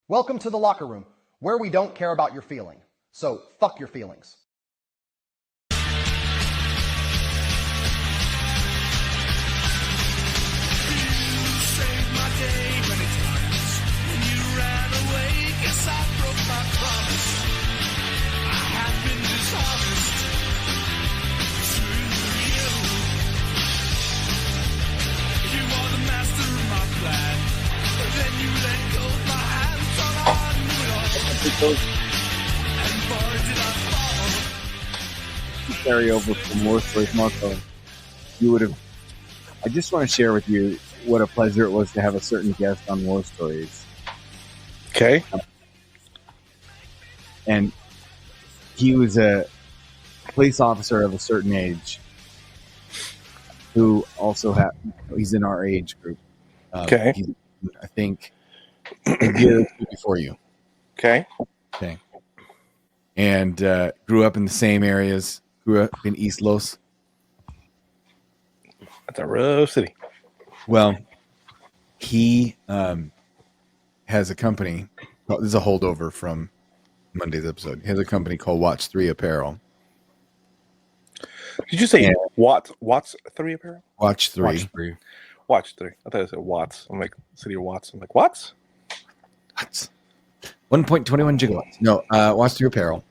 Welcome to the locker room, where we don't care about your feeling. So, fuck your feelings. Carry over from War Stories, Marco. You would have. I just want to share with you what a pleasure it was to have a certain guest on War Stories. Okay. And he was a police officer of a certain age who also he's in our age group. Okay. He's, I think a year or two before you. Okay. Okay. And grew up in the same areas. Grew up in East Los. That's a rough city. Well, he has a company. This is a holdover from Monday's episode. He has a company called Watch 3 Apparel. Did you say Watts 3 apparel? Watch 3. Watch 3. I thought it said Watts. I'm like, City of Watts. I'm like, Watts? What? 1.21 gigawatts. No, Watch 3 Apparel.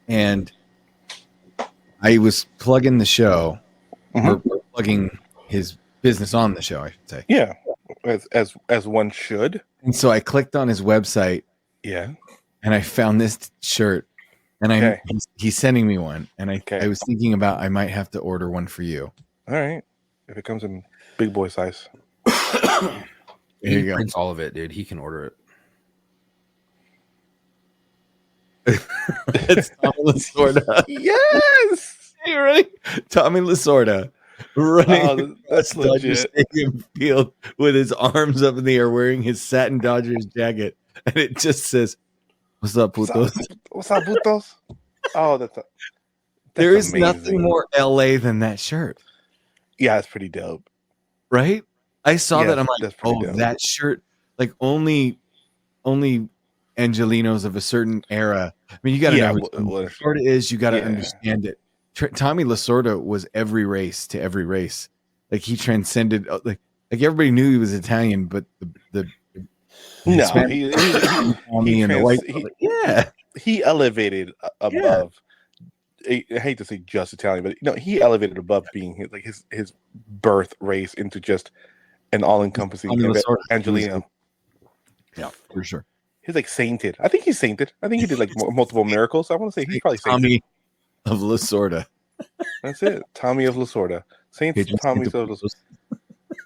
And I was plugging the show, or plugging his business on the show, I should say. Yeah, as one should. And so I clicked on his website. Yeah. And I found this shirt, and he's sending me one, and I was thinking about I might have to order one for you. All right, if it comes in big boy size. He prints all of it, dude. He can order it. It's Tommy Lasorda. Yes, you're right. Tommy Lasorda running that's Dodger legit. Stadium field with his arms up in the air, wearing his satin Dodgers jacket, and it just says, "What's up, putos?" What's up, putos? Oh, that's there is amazing. nothing more LA than that shirt. Yeah, it's pretty dope, right? I saw that. I'm like, oh, dope. That shirt, like only Angelinos of a certain era. I mean, you got to know who Lasorda is. You got to understand it. Tommy Lasorda was every race to every race. Like he transcended. Like everybody knew he was Italian, but he elevated above. I hate to say just Italian, but no, he elevated above being his birth race into just an all-encompassing Angelino. Yeah, for sure. He's like sainted. I think he's sainted. I think he did like multiple miracles. I want to say he's probably sainted. Tommy of Lasorda. That's it. Tommy of Lasorda. Saint Tommy of Lasorda.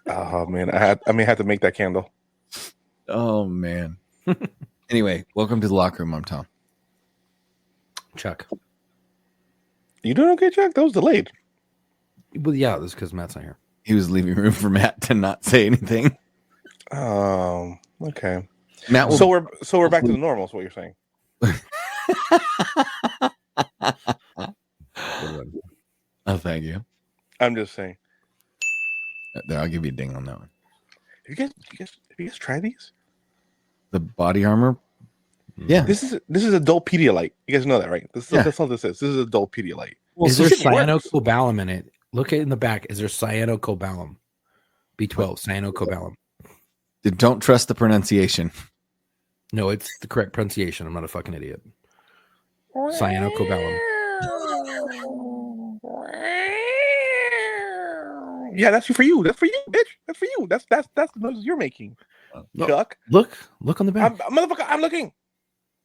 Oh man, I had to make that candle. Oh man. Anyway, welcome to the locker room. I'm Tom. Chuck. You doing okay, Chuck? That was delayed. Well, yeah, that's because Matt's not here. He was leaving room for Matt to not say anything. Okay. Matt will, so we're back to the normal. Is what you're saying? Oh, thank you. I'm just saying. There, I'll give you a ding on that one. Have you guys tried these? The body armor. Yeah. This is adult Pedialyte. You guys know that, right? That's what this is. This is adult Pedialyte. Well, is there cyanocobalamin in it? Look in the back. Is there cyanocobalamin? B12, cyanocobalamin. Don't trust the pronunciation. No, it's the correct pronunciation. I'm not a fucking idiot. Cyanocobalamin. Yeah, that's for you. That's for you, bitch. That's for you. That's the noise you're making. No, Chuck. Look on the back. Motherfucker, I'm looking.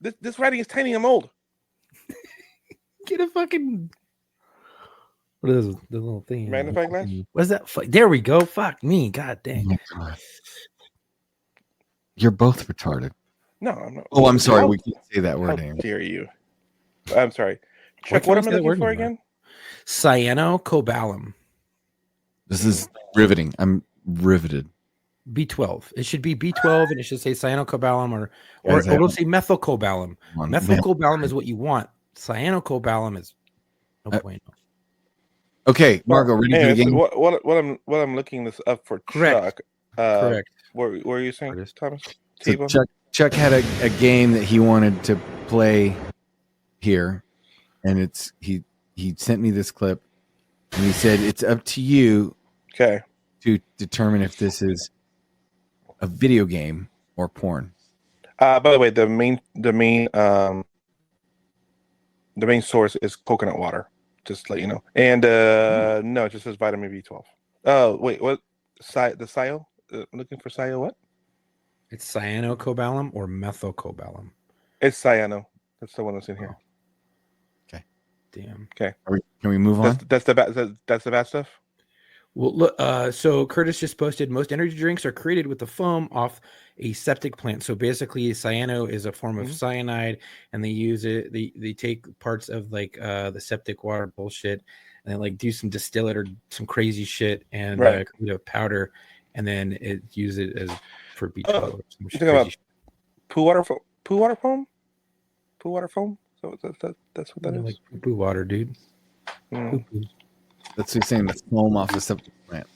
This writing is tiny. I'm old. Get a fucking. What is the little thing? Magnifying glass? What's that? There we go. Fuck me. God dang. You're both retarded. No, I'm not. Oh, I'm sorry. We can't say that word How anymore. dare you? I'm sorry. Chuck, what am I looking for again? Cyanocobalamin. This is riveting. I'm riveted. B12. It should be B12, and it should say cyanocobalamin, or it'll say methylcobalamin. Methylcobalamin is what you want. Cyanocobalamin is no point. Okay, Margo, ready for the game? What I'm looking this up for. Correct. Chuck. Correct. What are you saying, Thomas? So Chuck, Chuck had a game that he wanted to play here, and he sent me this clip, and he said it's up to you Okay. to determine if this is a video game or porn. By the way, the main source is coconut water. Just to let you know. And no, it just says vitamin B12. Oh wait, what? The Sio? Looking for Sio? What? It's cyanocobalamin or methylcobalamin. It's cyano. That's the one that's in here. Okay. Damn. Okay. Can we move on? That's the bad. That's the bad stuff. Well, look. So Curtis just posted. Most energy drinks are created with the foam off a septic plant. So basically, cyano is a form of cyanide, and they use it. They take parts of like the septic water bullshit, and then like do some distill it or some crazy shit, and create a powder, and then use it as for B12. You talking about poo water foam? Poo water foam? Poo water foam? So that's what that is. Like poo water, dude. Poo-poo. That's what you're saying. The foam off the septic plant.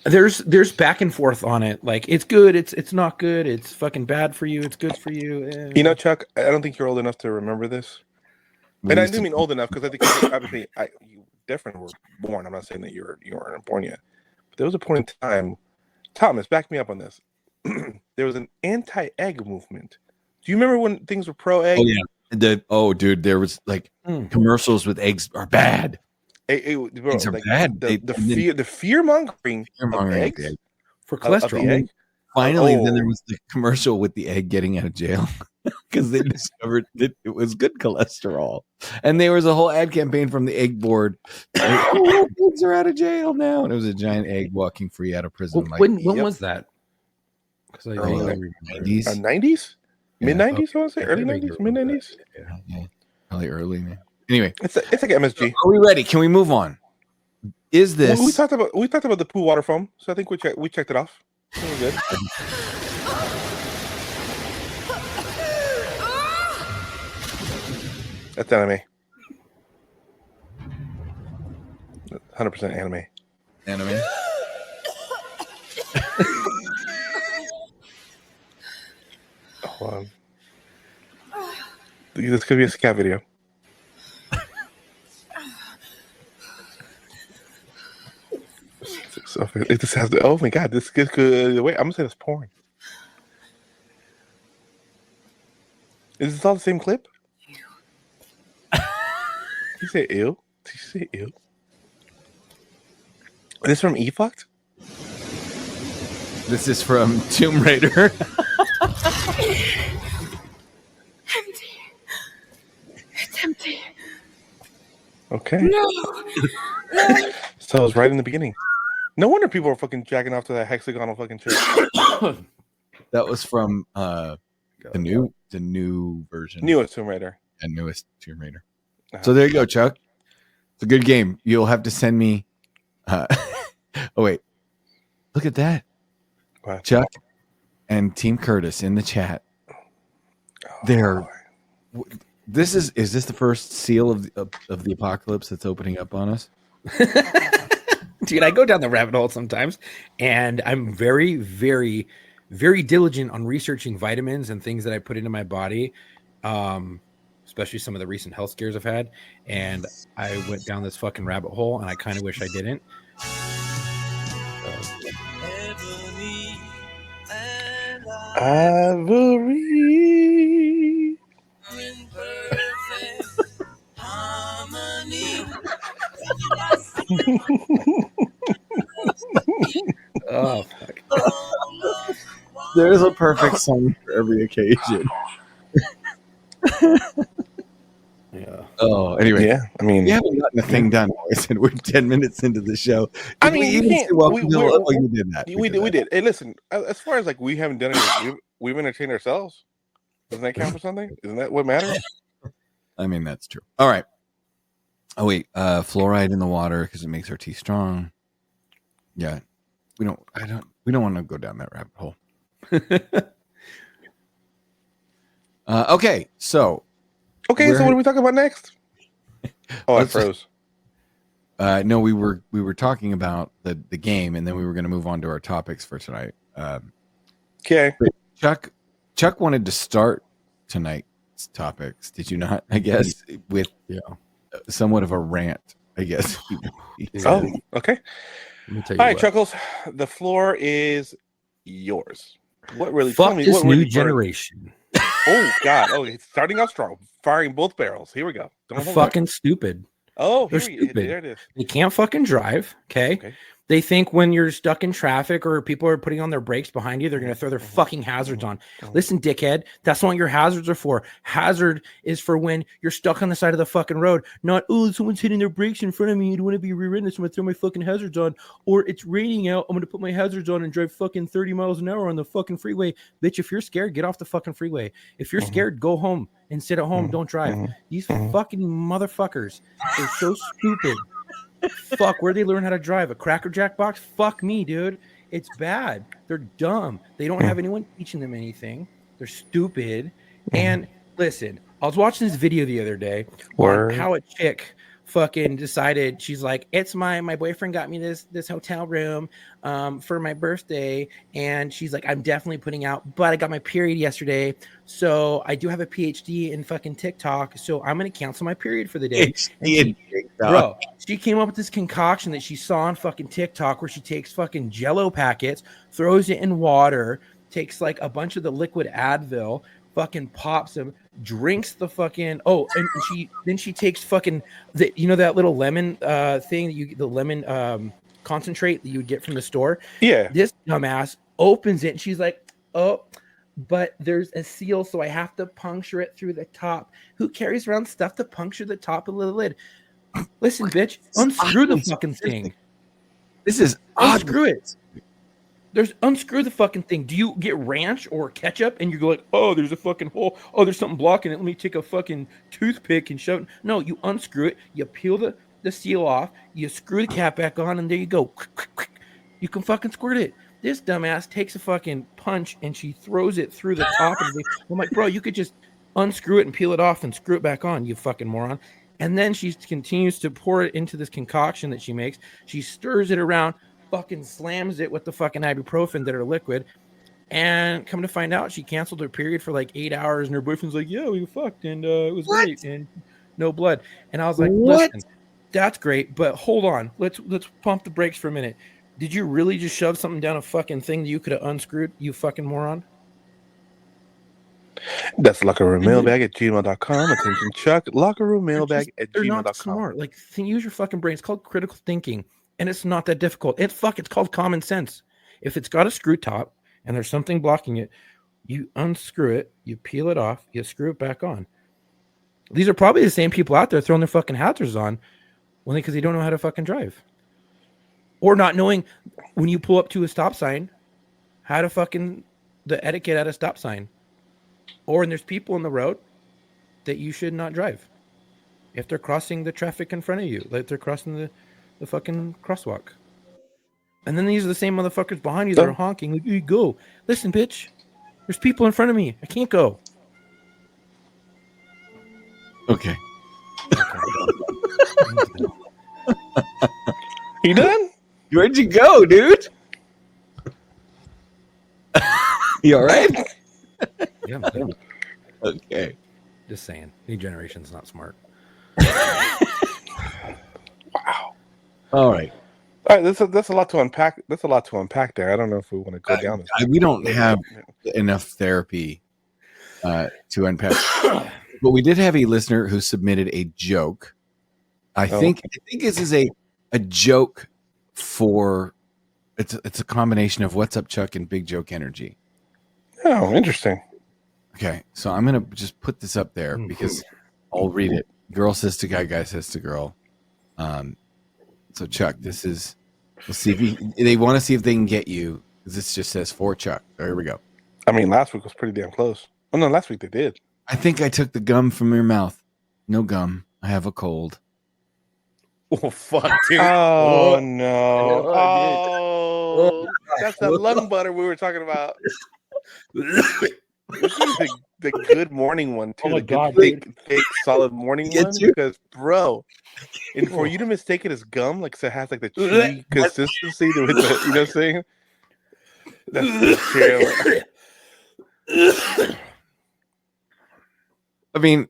There's back and forth on it. Like it's good. It's not good. It's fucking bad for you. It's good for you. You know, Chuck, I don't think you're old enough to remember this. And I do mean old enough because I think obviously you definitely were born. I'm not saying that you weren't born yet. But there was a point in time. Thomas, back me up on this. There was an anti-egg movement. Do you remember when things were pro-egg? Oh yeah. Dude, there was like commercials with eggs are bad. Bro, eggs are bad. The fear mongering of eggs for cholesterol. Of the egg? Finally, then there was the commercial with the egg getting out of jail because they discovered that it was good cholesterol, and there was a whole ad campaign from the egg board. Eggs are out of jail now, and it was a giant egg walking free out of prison. Well, when was that? Because early 90s, 90s, mid 90s. I want to say early 90s, mid 90s. Yeah, probably early, man. Anyway, it's like MSG. Are we ready? Can we move on? Is this? Well, we talked about the poo water foam, so I think we checked it off. We're good. That's anime. 100% anime. Anime. Hold on. This could be a scat video. So it just has to. Oh my god, this could. Wait, I'm gonna say that's porn. Is this all the same clip? Did you say ew? Did you say ew? Is this from E-Fucked? This is from Tomb Raider. Empty. It's empty. Okay. No. So it was right in the beginning. No wonder people are fucking jacking off to that hexagonal fucking shit. That was from the new version. Newest Tomb Raider. And newest Tomb Raider. So there you go, Chuck. It's a good game. You'll have to send me. Oh wait, look at that. What? Chuck and Team Curtis in the chat. This is this the first seal of the apocalypse that's opening up on us? Dude, I go down the rabbit hole sometimes, and I'm very, very, very diligent on researching vitamins and things that I put into my body, especially some of the recent health scares I've had. And I went down this fucking rabbit hole, and I kind of wish I didn't. Ivory. Oh fuck. There's a perfect song for every occasion. Yeah. Oh, anyway. Yeah, I mean, we haven't gotten a thing done. I said we're 10 minutes into the show. I mean, you did that. We did. Hey, listen. As far as like we haven't done it, we've entertained ourselves. Doesn't that count for something? Isn't that what matters? I mean, that's true. All right. Oh wait, fluoride in the water because it makes our teeth strong. Yeah, we don't want to go down that rabbit hole. Okay, so what are we talking about next? Oh, I froze. No, we were talking about the game, and then we were going to move on to our topics for tonight. Okay. Chuck wanted to start tonight's topics. Did you not? I guess with somewhat of a rant. I guess. Oh, okay. Let me tell you All right, what. Chuckles. The floor is yours. What really? Fuck tell me this what new really burned- generation. Oh God! Oh, it's starting off strong, firing both barrels. Here we go. They're fucking stupid. Oh, They're stupid. There it is. They can't fucking drive. Okay. They think when you're stuck in traffic or people are putting on their brakes behind you, they're going to throw their fucking hazards on. Listen, dickhead, that's not what your hazards are for. Hazard is for when you're stuck on the side of the fucking road. Not, oh, someone's hitting their brakes in front of me. You don't want to be rear-ended, so I'm going to throw my fucking hazards on. Or it's raining out. I'm going to put my hazards on and drive fucking 30 miles an hour on the fucking freeway. Bitch, if you're scared, get off the fucking freeway. If you're scared, go home and sit at home. Don't drive. These fucking motherfuckers, they're so stupid. Fuck, where'd they learn how to drive? A Cracker Jack box? Fuck me, dude. It's bad. They're dumb. They don't have anyone teaching them anything. They're stupid. And listen, I was watching this video the other day on how a chick fucking decided, she's like, it's my boyfriend got me this hotel room for my birthday, and she's like, I'm definitely putting out, but I got my period yesterday, so I do have a PhD in fucking TikTok, so I'm gonna cancel my period for the day. Bro, she came up with this concoction that she saw on fucking TikTok where she takes fucking Jello packets, throws it in water, takes like a bunch of the liquid Advil, fucking pops them, drinks the fucking and she takes fucking that little lemon thing the lemon concentrate that you would get from the store. Yeah. This dumbass opens it and she's like, oh, but there's a seal, so I have to puncture it through the top. Who carries around stuff to puncture the top of the lid? Listen, bitch, unscrew the fucking thing. This is unscrew it. Unscrew the fucking thing. Do you get ranch or ketchup and you go like, oh, there's a fucking hole. Oh, there's something blocking it. Let me take a fucking toothpick and shove it. No, you unscrew it. You peel the seal off. You screw the cap back on, and there you go. You can fucking squirt it. This dumbass takes a fucking punch and she throws it through the top of the. I'm like, bro, you could just unscrew it and peel it off and screw it back on, you fucking moron. And then she continues to pour it into this concoction that she makes. She stirs it around, fucking slams it with the fucking ibuprofen that are liquid, and come to find out she canceled her period for like 8 hours, and her boyfriend's like, yeah, we fucked, and it was great, and no blood. And I was like, listen, that's great, but hold on, let's pump the brakes for a minute. Did you really just shove something down a fucking thing that you could have unscrewed, you fucking moron? That's lockerroommailbag@gmail.com. Attention, Chuck. Lockerroommailbag@gmail.com. They're not smart. Like, use your fucking brain. It's called critical thinking, and it's not that difficult. It's called common sense. If it's got a screw top and there's something blocking it, you unscrew it, you peel it off, you screw it back on. These are probably the same people out there throwing their fucking hazards on, only because they don't know how to fucking drive, or not knowing when you pull up to a stop sign, how to fucking the etiquette at a stop sign. Or when there's people in the road that you should not drive if they're crossing the traffic in front of you, like they're crossing the fucking crosswalk. And then these are the same motherfuckers behind you that are honking. Like, you go. Listen, bitch. There's people in front of me. I can't go. Okay. You done? Where'd you go, dude? You all right? Yeah. Okay. Just saying. New generation's not smart. Wow. All right. All right. That's a lot to unpack. That's a lot to unpack there. I don't know if we want to go down this. We don't have enough therapy to unpack. But we did have a listener who submitted a joke. I think this is a joke for it's a combination of What's Up, Chuck, and Big Joke Energy. Oh, interesting. Okay, so I'm gonna just put this up there because I'll read it. Girl says to guy, guy says to girl. So Chuck, this is. We'll see if they want to see if they can get you. This just says for Chuck. Oh, here we go. I mean, last week was pretty damn close. Oh no, last week they did. I think I took the gum from your mouth. No gum. I have a cold. Oh fuck, dude! Oh no! Oh, that's that lung butter we were talking about. This is the good morning one too. Oh my the God, good, thick, solid morning one. You? Because, bro, and for you to mistake it as gum, like so it has like the chewy consistency with the, you know what I'm saying? That's the chill. I mean,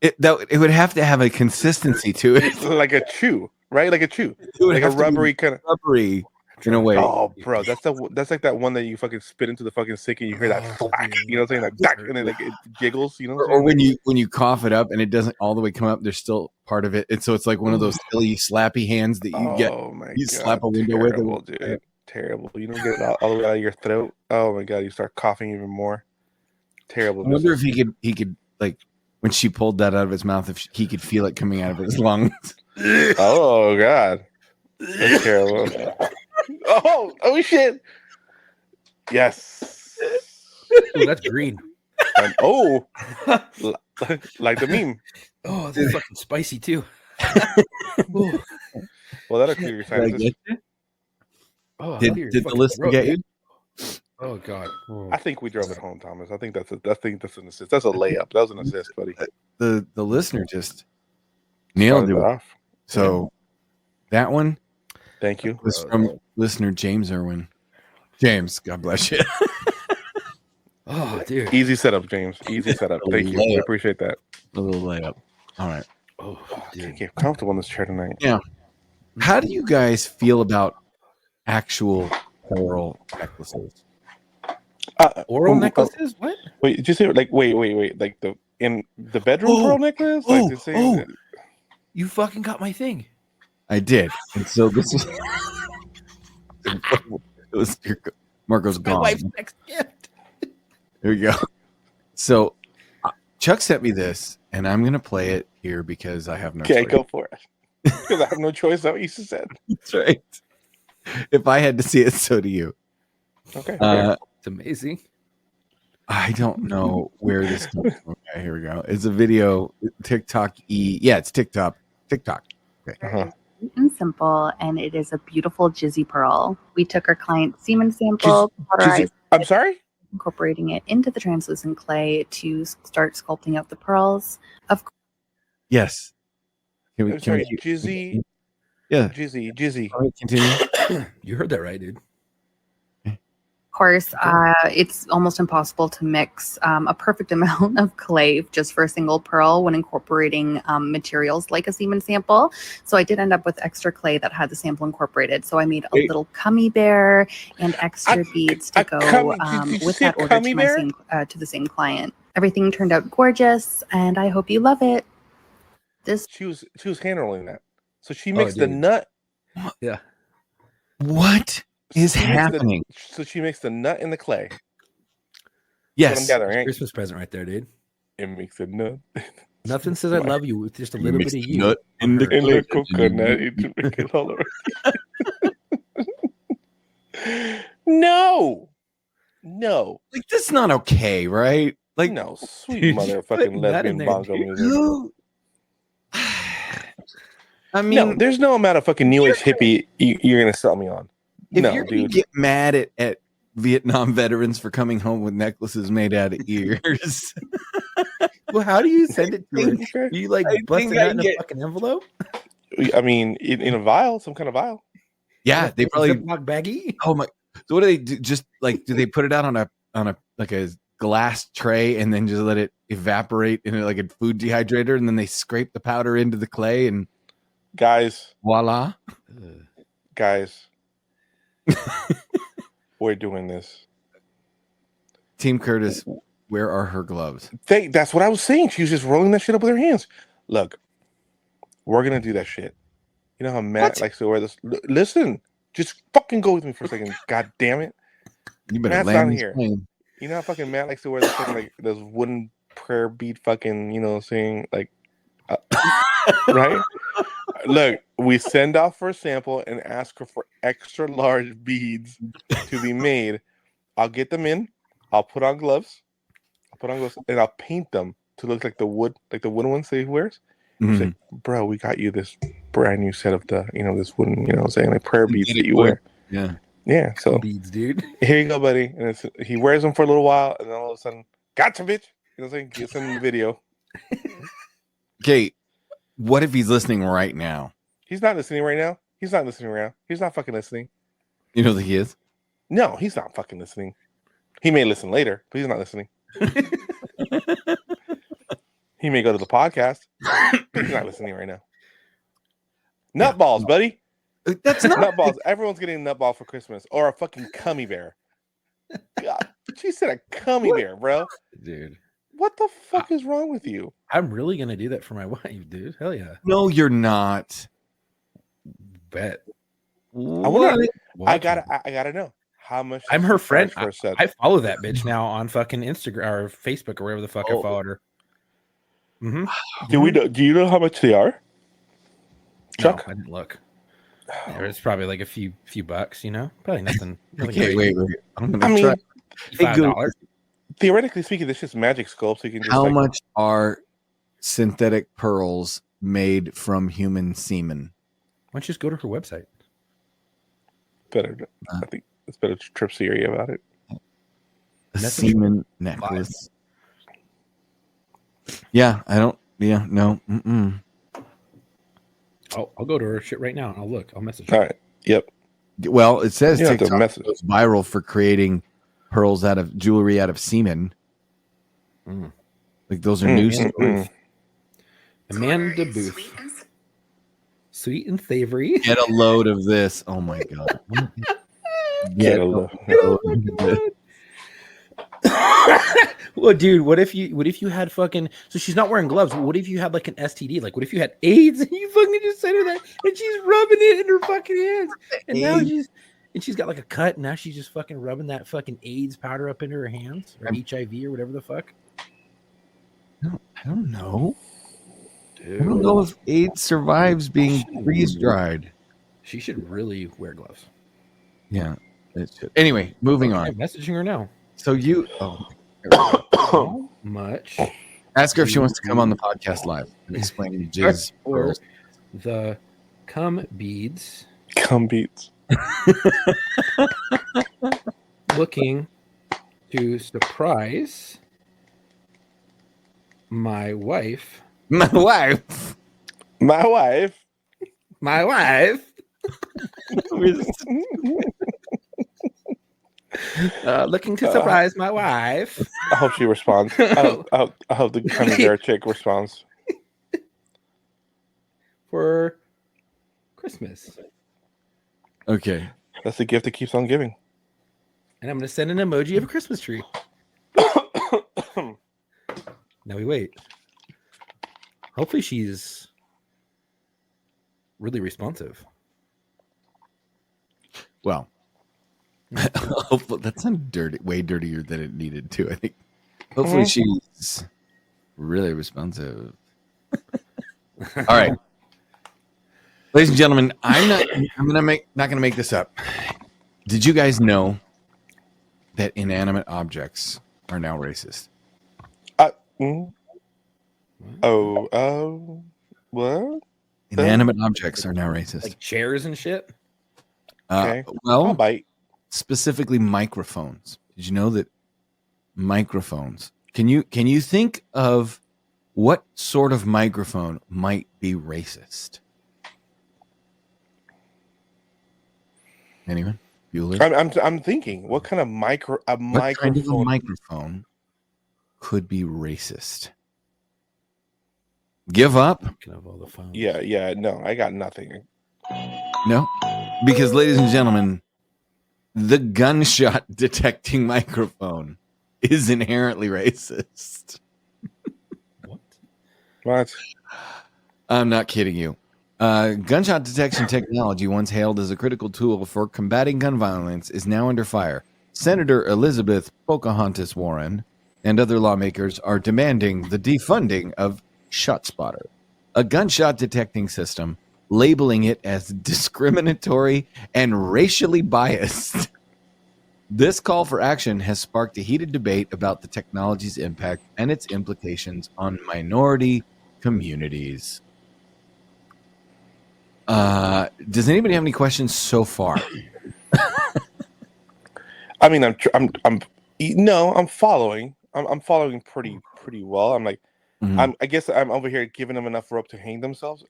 it would have to have a consistency to it. Like a chew, right? Like a chew, It would like a have to be rubbery kind of. rubbery in a way. Oh, bro, that's like that one that you fucking spit into the fucking stick and you hear that thwack, you know what I'm saying? Like thwack, and then like it jiggles, you know what I'm Or saying? when you cough it up and it doesn't all the way come up, there's still part of it, and so it's like one of those silly slappy hands that you get. Oh my You god, slap a window terrible, with it. dude. Terrible. You don't get it all the way out of your throat. Oh my god, you start coughing even more. Terrible. I wonder if he could like when she pulled that out of his mouth, if he could feel it coming out of his lungs. Oh god, that's terrible. Oh shit. Yes. Oh, that's green. Like the meme. Oh, that's fucking spicy too. Well, that'll clear your sinuses. Oh, Did the listener get you? Oh god. Oh. I think we drove it home, Thomas. I think that's an assist. That's a layup. That was an assist, buddy. The listener just nailed Started it. off. So that one Thank you. was from listener James Irwin. James, God bless you. Oh, dude. Easy setup, James. Easy setup. Thank you. I appreciate that. A little layup. All right. Oh, I dude. can't get comfortable in this chair tonight. Yeah. How do you guys feel about actual oral necklaces? Oral necklaces? What? Wait, did you say like wait, like in the bedroom pearl necklace? Like oh, to say oh. You fucking got my thing. I did. And so this is it was Marco's My gone. wife's next gift. There you go. So Chuck sent me this, and I'm gonna play it here because I have no Okay, choice. go for it. Because I have no choice. That's what you said. That's right. If I had to see it, so do you. Okay. It's amazing. I don't know where this comes from. Okay, here we go. It's a video. TikTok. Yeah, it's TikTok. Okay. Uh-huh. And simple, and it is a beautiful jizzy pearl. We took our client's semen sample, cauterized, I'm sorry? incorporating it into the translucent clay to start sculpting out the pearls. Of course, Yes. Can I'm sorry, we Jizzy. Yeah. Jizzy. Can we continue? You heard that right, dude. it's almost impossible to mix a perfect amount of clay just for a single pearl when incorporating materials like a semen sample. So I did end up with extra clay that had the sample incorporated. So I made a little cummy bear and extra beads to go with that order to the same client. Everything turned out gorgeous, and I hope you love it. She was handling that. So she mixed the nut. Yeah. What is She mixed happening? So she makes the nut in the clay. Yes. What I'm gathering, right? Christmas present right there, dude. It makes the nut. Nothing says I love you with just a little Mix bit of the you. nut in the In the clay. coconut. To make it all right. No. Like that's not okay, right? Like No, sweet Dude, motherfucking putting that in lesbian there, bongo dude. music. who? I mean, No, there's no amount of fucking new age hippie you're gonna sell me on. if No, you're gonna dude. get mad at Vietnam veterans for coming home with necklaces made out of ears, Well, how do you send it to her? Okay. You like I busting think I that in a get- fucking envelope? I mean, in a vial, some kind of vial. yeah, they probably. Ziploc baggie. Oh my! So what do they do? Just like do they put it out on a like a glass tray and then just let it evaporate in like a food dehydrator and then they scrape the powder into the clay and Guys, voila. we're doing this. Team Curtis, where are her gloves? That's what I was saying. She was just rolling that shit up with her hands. Look, we're gonna do that shit. You know how Matt likes to wear this? Listen, just fucking go with me for a second. God damn it. You better Matt's land down this here. plane. You know how fucking Matt likes to wear this fucking, like those wooden prayer bead fucking, you know, saying like, right? Look, we send off for a sample and ask her for extra large beads to be made. I'll get them in. I'll put on gloves. And I'll paint them to look like the wooden ones that he wears. She's like, bro, we got you this brand new set of this wooden, saying like prayer beads that you wear. Yeah. Yeah. So Beads, dude. here you go, buddy. And he wears them for a little while, and then all of a sudden, gotcha, bitch. You know what I'm saying? Gets in the video. Okay. What if he's listening right now? He's not listening right now. He's not listening right now. He's not fucking listening. You know that he is? No, he's not fucking listening. He may listen later, but he's not listening. He may go to the podcast, but he's not listening right now. Nutballs, buddy. That's not Nutballs. Everyone's getting a nutball for Christmas or a fucking cummy bear. God, she said a cummy bear, bro. Dude. What the fuck is wrong with you? I'm really gonna do that for my wife, dude. Hell yeah. No, you're not. Bet. I gotta know how much. I'm her friend. For a set? I follow that bitch now on fucking Instagram or Facebook or wherever the fuck I followed her. Mm-hmm. Do you know how much they are? Chuck? No, I didn't look. It's probably like a few bucks, you know? Probably nothing. Okay, wait. I'm gonna I mean, try. $5. Theoretically speaking, this is magic sculpt. So you can just How much are synthetic pearls made from human semen? Why don't you just go to her website? Uh, I think it's better to trip Siri about it. A semen necklace. Yeah, I don't. Yeah, no. Mm-mm. I'll go to her shit right now. I'll look. I'll message her. All right. Yep. Well, it says You don't have to TikTok message. goes viral for creating pearls out of jewelry out of semen. Mm. Like those are new stories. Amanda Booth. Sweet and savory. Get a load of this. Oh my god. Get a load of this. Well, dude, what if you had fucking, so she's not wearing gloves. What if you had like an STD? Like, what if you had AIDS and you fucking just sent her that and she's rubbing it in her fucking hands, and now she's got like a cut. And now she's just fucking rubbing that fucking AIDS powder up into her hands or HIV or whatever the fuck. I don't know. Dude. I don't know if AIDS survives being freeze dried. She should really wear gloves. Yeah. Anyway, moving on. I'm messaging her now. So How much? Ask her if she wants to come on the podcast live and explain the jizz or the cum beads. Cum beads. Looking to surprise my wife. My wife. My wife. My wife. Looking to surprise my wife. I hope she responds. I hope the Cummy Bear chick responds. For Christmas. Okay. That's the gift that keeps on giving. And I'm going to send an emoji of a Christmas tree. Now we wait. Hopefully she's really responsive. Well, that sounded dirty, way dirtier than it needed to. I think. Hopefully, she's really responsive. All right, ladies and gentlemen, not gonna make this up. Did you guys know that inanimate objects are now racist? What? Inanimate objects are now racist. Like chairs and shit? Okay. Well, I'll bite. Specifically microphones. Did you know that microphones? Can you think of what sort of microphone might be racist? Anyone? Bueller? I'm thinking, what kind of What kind of a microphone could be racist? Give up? Yeah. No, I got nothing. No, because ladies and gentlemen, the gunshot detecting microphone is inherently racist. What? I'm not kidding you. Gunshot detection technology, once hailed as a critical tool for combating gun violence, is now under fire. Senator Elizabeth Pocahontas Warren and other lawmakers are demanding the defunding of ShotSpotter, a gunshot detecting system, labeling it as discriminatory and racially biased. This call for action has sparked a heated debate about the technology's impact and its implications on minority communities. Does anybody have any questions so far? I mean, I'm following. I'm following pretty well. I'm like, I guess I'm over here giving them enough rope to hang themselves.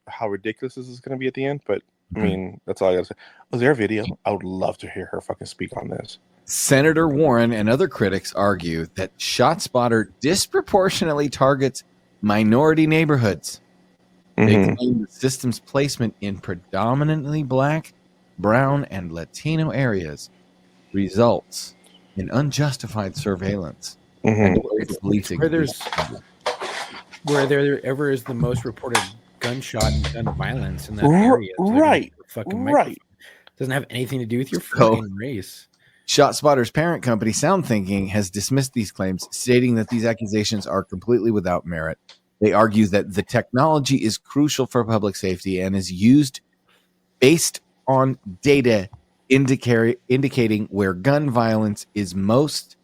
How ridiculous this is going to be at the end, but I mean, that's all I gotta say. Was there a video? I would love to hear her fucking speak on this. Senator Warren and other critics argue that ShotSpotter disproportionately targets minority neighborhoods. They claim the system's placement in predominantly Black, Brown, and Latino areas results in unjustified surveillance. And policing where there ever is the most reported gunshot and gun violence in that area. Right. Right. Doesn't have anything to do with your fucking race. ShotSpotter's parent company, SoundThinking, has dismissed these claims, stating that these accusations are completely without merit. They argue that the technology is crucial for public safety and is used based on data indicating where gun violence is most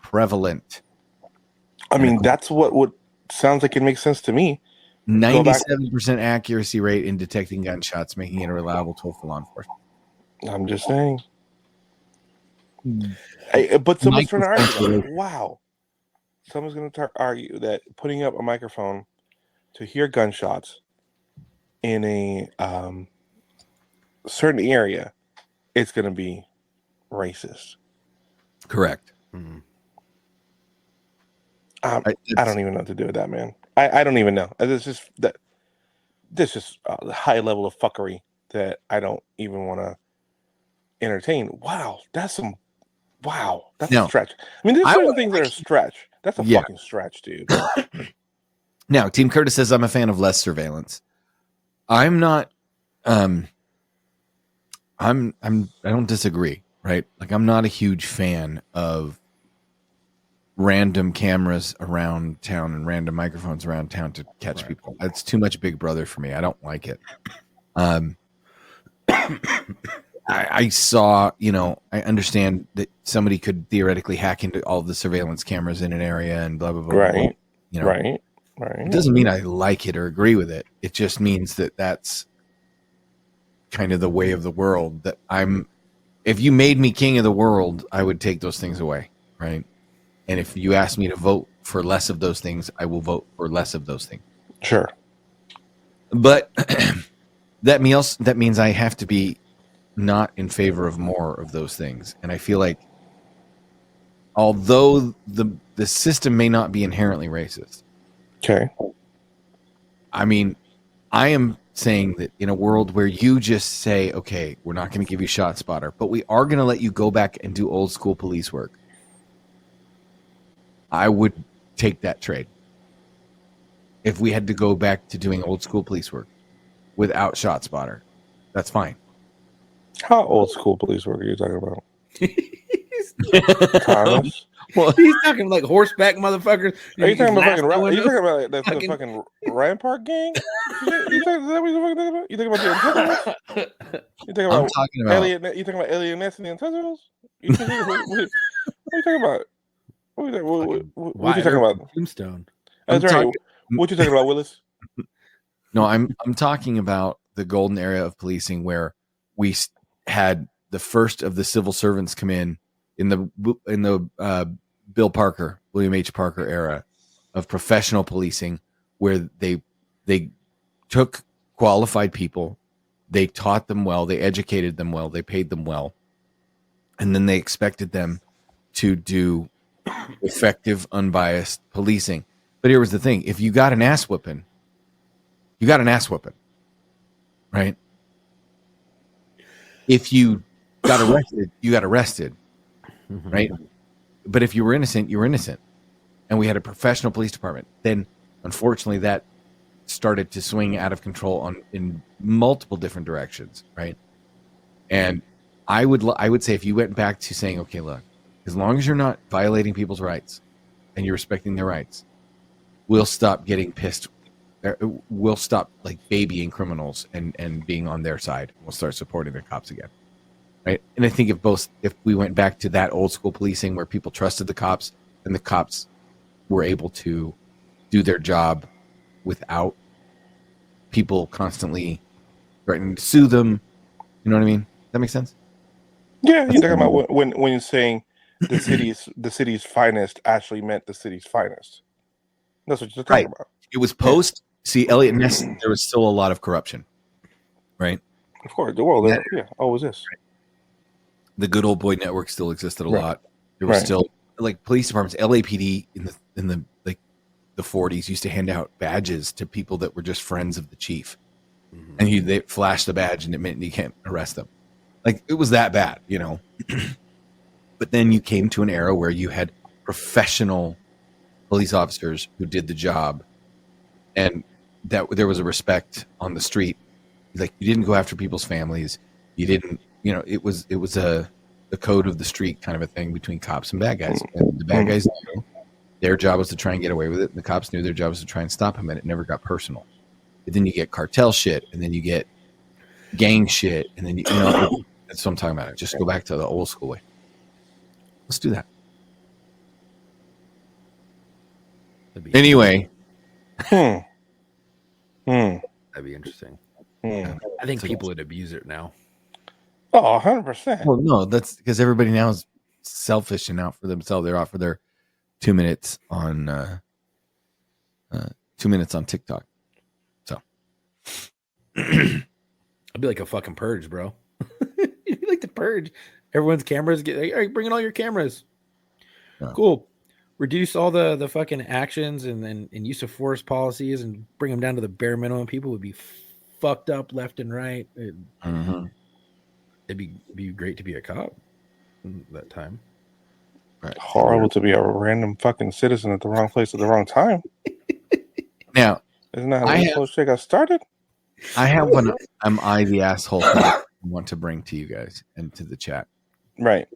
prevalent. I mean, that's what would sounds like it makes sense to me. 97% accuracy rate in detecting gunshots, making it a reliable tool for law enforcement. I'm just saying. But someone's trying to argue that. Wow. Someone's going to argue that putting up a microphone to hear gunshots in a certain area, it's going to be racist. Correct. I don't even know what to do with that, man. I don't even know. This is a high level of fuckery that I don't even want to entertain. Wow, that's a stretch. I mean, there's certain things that are a stretch. That's a fucking stretch, dude. Now, Team Curtis says I'm a fan of less surveillance. I'm not. I don't disagree, right? Like, I'm not a huge fan of random cameras around town and random microphones around town to catch people. That's too much Big Brother for me. I don't like it. I saw, I understand that somebody could theoretically hack into all the surveillance cameras in an area and blah, blah, blah. Right. Blah, Right. It doesn't mean I like it or agree with it. It just means that that's kind of the way of the world that if you made me king of the world, I would take those things away. Right. And if you ask me to vote for less of those things, I will vote for less of those things. Sure. But that means I have to be not in favor of more of those things. And I feel like although the system may not be inherently racist. Okay. I mean, I am saying that in a world where you just say, okay, we're not going to give you ShotSpotter, but we are going to let you go back and do old school police work. I would take that trade. If we had to go back to doing old school police work without ShotSpotter, that's fine. How old school police work are you talking about? Thomas? Well, he's talking like horseback motherfuckers. Are you talking about that fucking Rampart gang? You talking about the Untouchables? You talking about Alien Ness and the Untouchables? What are you talking about? What are you talking about? Tombstone. That's right. What you talking about, Willis? No, I'm talking about the golden era of policing where we had the first of the civil servants come in the William H. Parker era of professional policing, where they took qualified people, they taught them well, they educated them well, they paid them well, and then they expected them to do effective, unbiased policing. But here was the thing: if you got an ass whipping, you got an ass whipping, right? If you got arrested, you got arrested, right? But if you were innocent, you were innocent. And we had a professional police department. Then, unfortunately, that started to swing out of control in multiple different directions, right? And I would say if you went back to saying, okay, look, as long as you're not violating people's rights and you're respecting their rights, we'll stop getting pissed. We'll stop like babying criminals and being on their side. We'll start supporting the cops again. Right. And I think if we went back to that old school policing where people trusted the cops and the cops were able to do their job without people constantly threatening to sue them. You know what I mean? That makes sense? Yeah, you're talking about when you're saying the city's finest actually meant the city's finest. That's what you're talking about. It was post. See, Elliot Ness, there was still a lot of corruption. Right? Of course. The world, always is. Right. the good old boy network still existed a Right. lot. There were still like police departments, LAPD in the like the 40s used to hand out badges to people that were just friends of the chief, and they flashed the badge and it meant you can't arrest them. Like it was that bad, you know. But then you came to an era where you had professional police officers who did the job, and that there was a respect on the street. Like you didn't go after people's families. You didn't, you know, it was the code of the street kind of a thing between cops and bad guys. And the bad guys knew their job was to try and get away with it. And the cops knew their job was to try and stop him, and it never got personal. But then you get cartel shit, and then you get gang shit, and then you know that's what I'm talking about. Just go back to the old school way. Let's do that. Anyway. That'd be interesting. I think people would abuse it now. Oh, 100%. Well, no, that's because everybody now is selfish and out for themselves. They're out for their 2 minutes on 2 minutes on TikTok. So I'd be like a fucking purge, bro. You'd be like the purge. Everyone's cameras get. Hey, bring in all your cameras. Yeah. Cool. Reduce all the fucking actions and use of force policies and bring them down to the bare minimum. People would be fucked up left and right. It'd be great to be a cop in that time. right. Horrible to be a random fucking citizen at the wrong place at the wrong time. Now, isn't that how this whole shit got started? I have one. Am I the asshole thing I want to bring to you guys and to the chat? Right.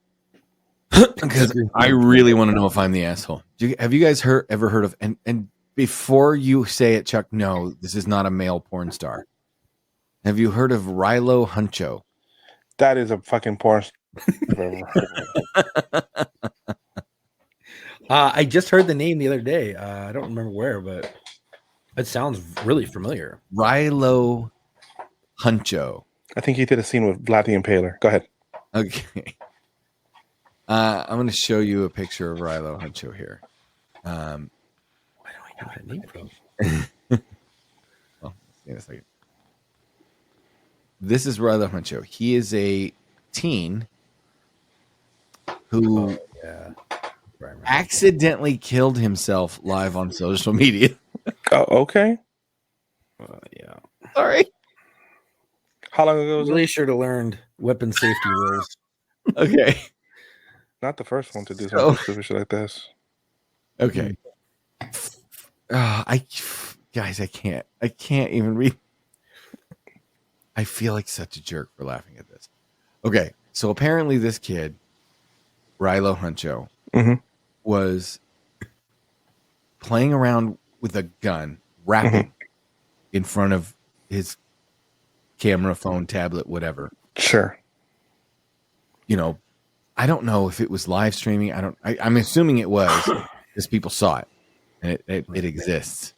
Because I really want to know if I'm the asshole. Have you guys ever heard of and before you say it, Chuck, no, this is not a male porn star. Have you heard of Rilo Huncho? That is a fucking porn star. I just heard the name the other day. I don't remember where, but it sounds really familiar. Rilo Huncho. I think he did a scene with Vlad the Impaler. Go ahead. Okay. I'm going to show you a picture of Rilo Huncho here. Why do I know that name from? Well, in a second. This is Rilo Huncho. He is a teen who accidentally killed himself live on social media. Oh, okay. Yeah. Sorry. How long ago was Really it? should have learned weapon safety rules. Okay. Not the first one to do something stupid shit like this. Okay. Guys, I can't even read. I feel like such a jerk for laughing at this. Okay, so apparently this kid, Rilo Huncho, was playing around with a gun, rapping in front of his camera, phone, tablet, whatever. Sure. You know, I don't know if it was live streaming. I'm assuming it was because people saw it and it exists.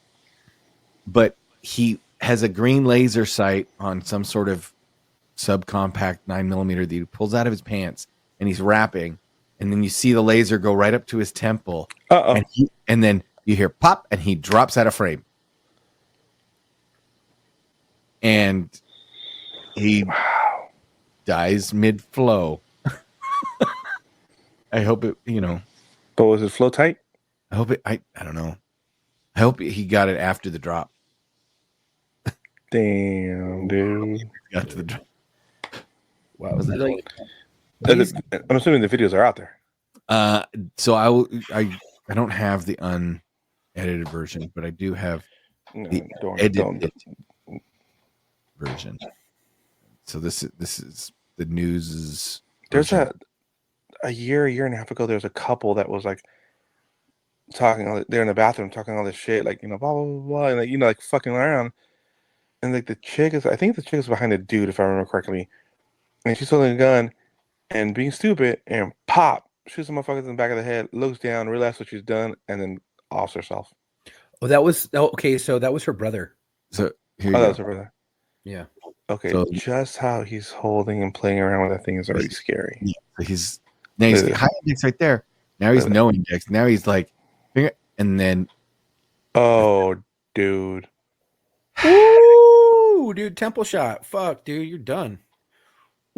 But he has a green laser sight on some sort of subcompact 9mm that he pulls out of his pants, and he's rapping, and then you see the laser go right up to his temple. And then you hear pop, and he drops out of frame. And he dies mid-flow. I hope it, But was his flow tight? I hope it, I don't know. I hope he got it after the drop. Damn, dude. Got to the drop. Wow. I'm assuming the videos are out there. So I don't have the unedited version, but I do have the edited version. So this is the news. There's a year and a half ago. There's a couple that was like talking. They're in the bathroom talking all this shit, like blah blah blah, blah and like fucking around. And like I think the chick is behind the dude, if I remember correctly. And she's holding a gun and being stupid and pop, shoots some motherfuckers in the back of the head, looks down, realizes what she's done, and then offs herself. Oh, that was okay. So that was her brother. So here that was her brother. Yeah. Okay. So, just how he's holding and playing around with that thing is already scary. Yeah, he's high index right there. Now he's no index. Now he's like, and then. Oh, dude. Ooh, dude, temple shot. Fuck, dude, you're done.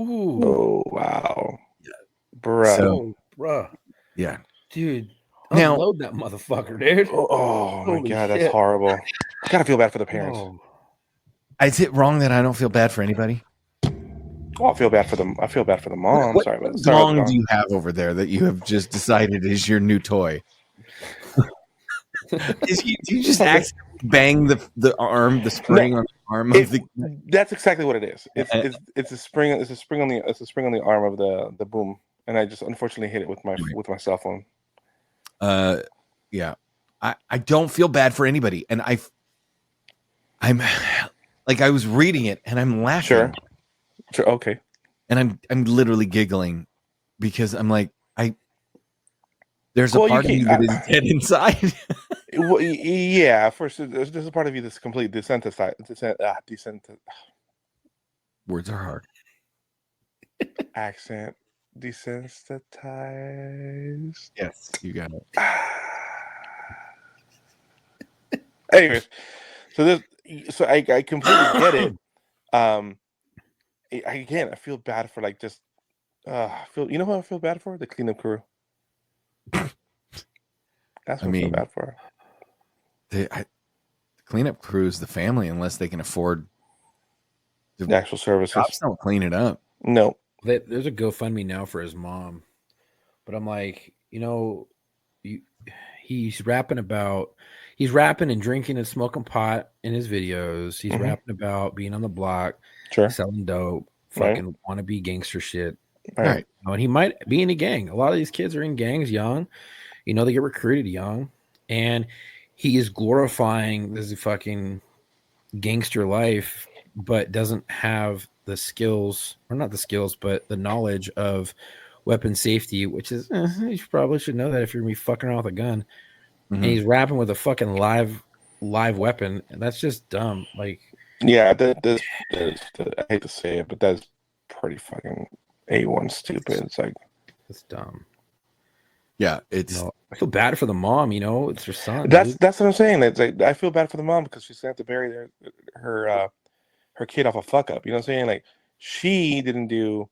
Ooh. Oh, wow. bruh. So, bruh. Yeah. Dude, Now- unload that motherfucker, dude. Oh my Holy god, shit. that's horrible. I gotta feel bad for the parents. Oh. Is it wrong that I don't feel bad for anybody? Oh, I feel bad for them. I feel bad for the mom. What sorry, but dong do you have over there that you have just decided is your new toy? Do you just accidentally bang the arm, the spring on the arm of the? That's exactly what it is. It's a spring. It's a spring on the arm of the boom, and I just unfortunately hit it with my cell phone. Yeah, I don't feel bad for anybody, and I'm like I was reading it and I'm laughing. Sure, okay. And I'm literally giggling because I'm like there's a part of me that is dead inside. Well, yeah, first there's a part of you that's completely desensitized. Words are hard. Accent desensitized. Yes, you got it. Anyways, so I completely get it. I feel bad for like just you know who I feel bad for? The cleanup crew. That's what I feel bad for. The cleanup crew is the family unless they can afford the actual services. Cops don't clean it up. No. There's a GoFundMe now for his mom, but I'm like, he's rapping and drinking and smoking pot in his videos. He's rapping about being on the block, selling dope, fucking wannabe gangster shit. Right. And he might be in a gang. A lot of these kids are in gangs young. They get recruited young, and he is glorifying this fucking gangster life, but doesn't have the skills, or not the skills, but the knowledge of weapon safety, which is you probably should know that if you're gonna be fucking around with a gun. And he's rapping with a fucking live weapon, and that's just dumb. Like, yeah, that I hate to say it, but that's pretty fucking A1 stupid. It's like it's dumb. Yeah, it's. I feel bad for the mom. It's her son. That's what I'm saying. It's like I feel bad for the mom because she's gonna have to bury her kid off a fuck up. You know what I'm saying? Like she didn't do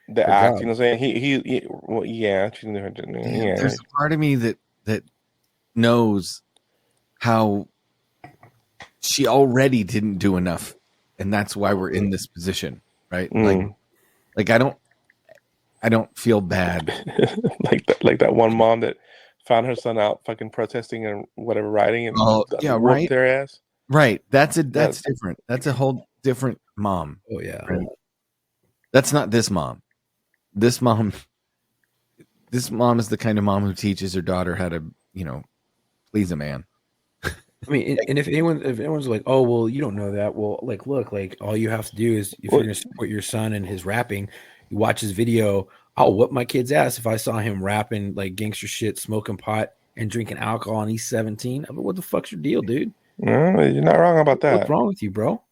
the act. You know what I'm saying? He well, yeah, she didn't do her. Yeah, there's a part of me that knows how she already didn't do enough, and that's why we're in this position, right? Like I don't feel bad. like that one mom that found her son out fucking protesting and whatever rioting and right, their ass. Right. That's different. That's a whole different mom. Oh yeah. Right? That's not this mom. This mom is the kind of mom who teaches her daughter how to, please a man. I mean, and if anyone's like, oh well, you don't know that. Well, like, look, like all you have to do is if you're gonna support your son and his rapping, you watch his video. I'll whoop my kid's ass if I saw him rapping like gangster shit, smoking pot and drinking alcohol, and he's 17. I mean, what the fuck's your deal, dude? No, you're not wrong about that. What's wrong with you, bro?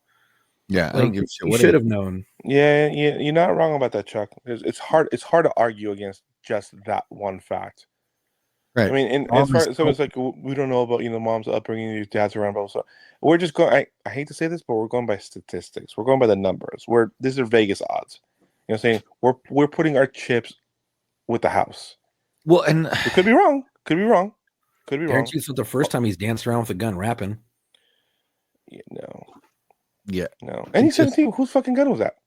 Yeah, I don't give a shit. You should have known. Yeah, you're not wrong about that, Chuck. It's hard to argue against just that one fact. Right. I mean, and as far as someone's like, we don't know about mom's upbringing, your dad's around, but so we're just going. I hate to say this, but we're going by statistics. We're going by the numbers. These are Vegas odds. You know what I'm saying? We're putting our chips with the house. Well, and it could be wrong. Could be wrong. Guarantee it's not the first time he's danced around with a gun rapping. Yeah, no. Yeah. No. And he's 17. Whose fucking gun was that?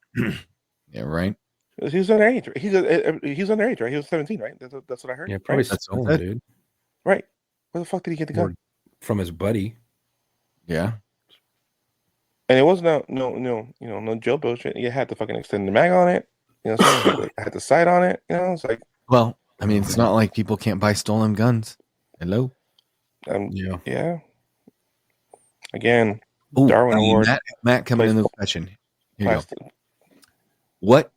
Yeah, right. He was underage. He's underage, right? He was 17, right? That's what I heard. Yeah, probably right? stolen, dude. Right. Where the fuck did he get the gun? From his buddy. Yeah. And it was no Joe bullshit. You had the fucking extended mag on it. You know what I'm saying? I had the sight on it. It's like. Well, I mean, it's not like people can't buy stolen guns. Hello. Yeah. Again, Ooh, Darwin Award. Matt coming in the question. Here you go. What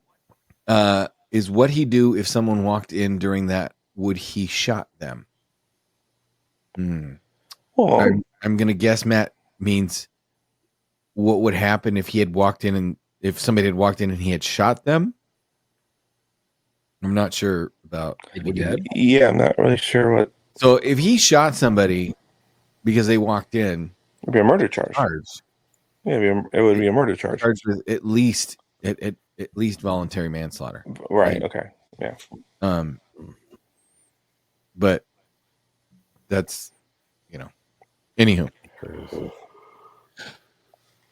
is what he do if someone walked in during that? Would he shot them? Well, I'm gonna guess Matt means what would happen if he had walked in and if somebody had walked in and he had shot them. I'm not sure about. Yeah, I'm not really sure what. So if he shot somebody because they walked in, it'd be a murder charge. Yeah, it would be a murder charge. Charged with at least voluntary manslaughter. Right. Okay. Yeah. But that's, anywho.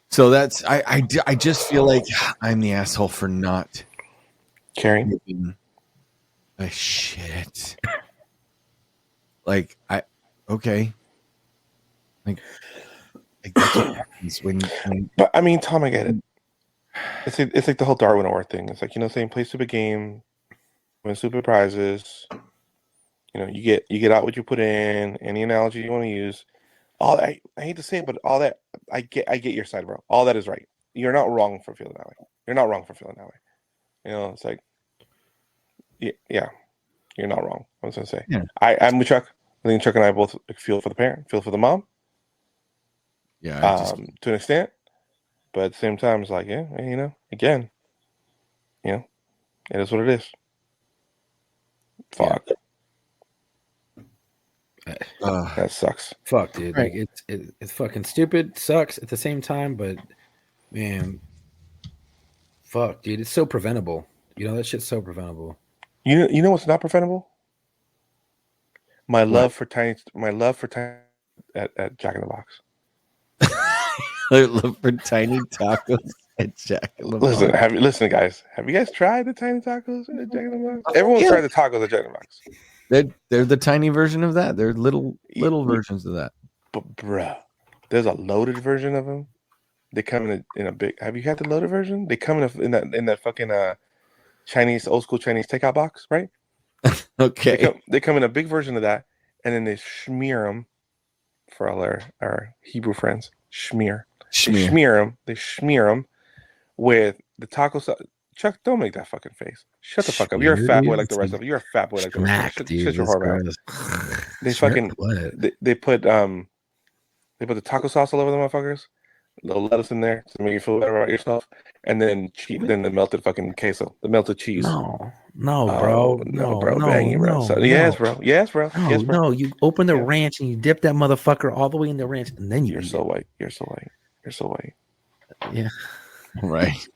So that's, I just feel like I'm the asshole for not Caring. giving a shit. Like, okay. Like that's what happens when But I mean, Tom, I get it. It's like the whole Darwin Award thing. It's like, saying play stupid game, win stupid prizes. You get out what you put in. Any analogy you want to use. All I hate to say it, but all that I get your side, bro. All that is right. You're not wrong for feeling that way. You're not wrong for feeling that way. It's like, yeah, you're not wrong. I was gonna say, Yeah. I'm with Chuck. I think Chuck and I both feel for the parent, feel for the mom. Yeah. To an extent, but at the same time, it's like, again, it is what it is. Fuck. That sucks. Fuck, dude. Right. Like it's fucking stupid, sucks at the same time, but man, fuck, dude, it's so preventable. That shit's so preventable. You know what's not preventable? My love for tiny at Jack in the Box. I love for tiny tacos at Jack in the Box. Listen, guys. Have you guys tried the tiny tacos at Jack in the Box? Everyone's tried the tacos at Jack in the Box. They're the tiny version of that. They're little versions of that. But bruh, there's a loaded version of them. They come in a big. Have you had the loaded version? They come in that fucking Chinese, old school Chinese takeout box, right? Okay. They come in a big version of that, and then they smear them for all our Hebrew friends. Smear. They smear them with the taco sauce. Chuck, don't make that fucking face. Shut the fuck up. You're a fat boy like the rest of them. You're a fat boy like the rest of them. Shut your whore mouth. They fucking they put the taco sauce all over the motherfuckers. A little lettuce in there to make you feel better about yourself, and then the melted fucking queso, the melted cheese. No, bro, banging, bro. Yes, bro. No, you open the ranch and you dip that motherfucker all the way in the ranch, and then you're so white. You're so white. Yeah, right.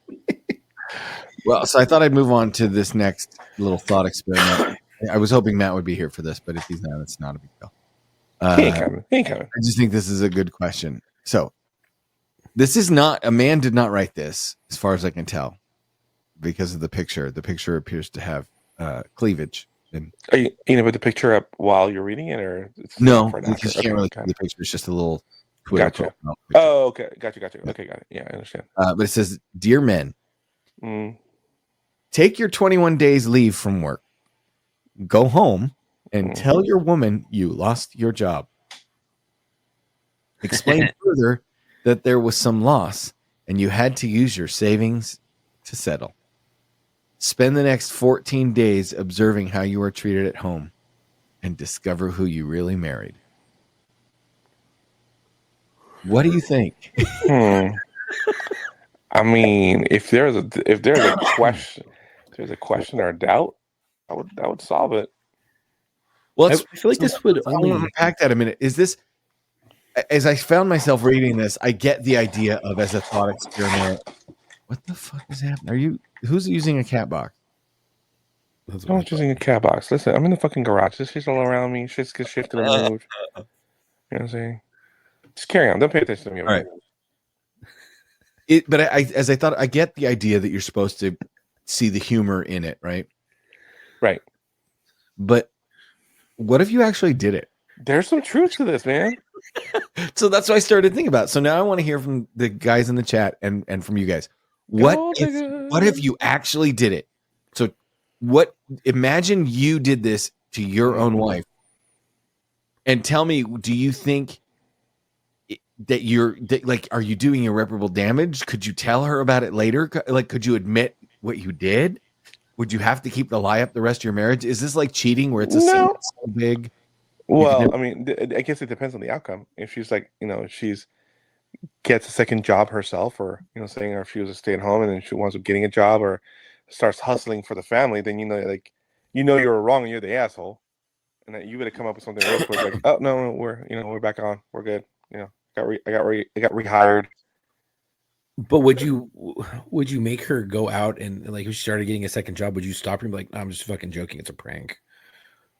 Well, so I thought I'd move on to this next little thought experiment. I was hoping Matt would be here for this, but if he's not, it's not a big deal. He ain't coming. I just think this is a good question. So, this is not, a man did not write this, as far as I can tell, because of the picture. The picture appears to have cleavage. And are you gonna put the picture up while you're reading it, or no? Because you can't really see the picture. It's just a little Twitter. Gotcha. Oh, okay. Gotcha. Okay, got it. Yeah, I understand. But it says, "Dear men, take your 21 days leave from work. Go home and tell your woman you lost your job. Explain further that there was some loss and you had to use your savings to settle. Spend the next 14 days observing how you are treated at home and discover who you really married." What do you think? I mean, if there's a question or a doubt, I would solve it. Well, I feel like this would only unpack that a minute. Is this, as I found myself reading this, I get the idea of as a thought experiment. What the fuck is happening? Who's using a cat box? I'm not using a cat box. Listen, I'm in the fucking garage. This shit's all around me. Shit's gets shifted and moved. You know what I'm saying? Just carry on. Don't pay attention to me. All right. But as I thought, I get the idea that you're supposed to see the humor in it, right? Right. But what if you actually did it? There's some truth to this, man. So that's what I started thinking about. So now I want to hear from the guys in the chat and from you guys. What if you actually did it? So imagine you did this to your own wife, and tell me, do you think that are you doing irreparable damage? Could you tell her about it later? Like, could you admit what you did? Would you have to keep the lie up the rest of your marriage? Is this like cheating where it's a sin that's so big? Well, I mean, I guess it depends on the outcome. If she's like, she's gets a second job herself, or saying, or if she was a stay-at-home and then she winds up getting a job or starts hustling for the family, then you're wrong and you're the asshole, and that you would have come up with something real quick like, oh no, we're back on, we're good. I got rehired. But would you make her go out and like if she started getting a second job, would you stop her and be like, no, I'm just fucking joking, it's a prank?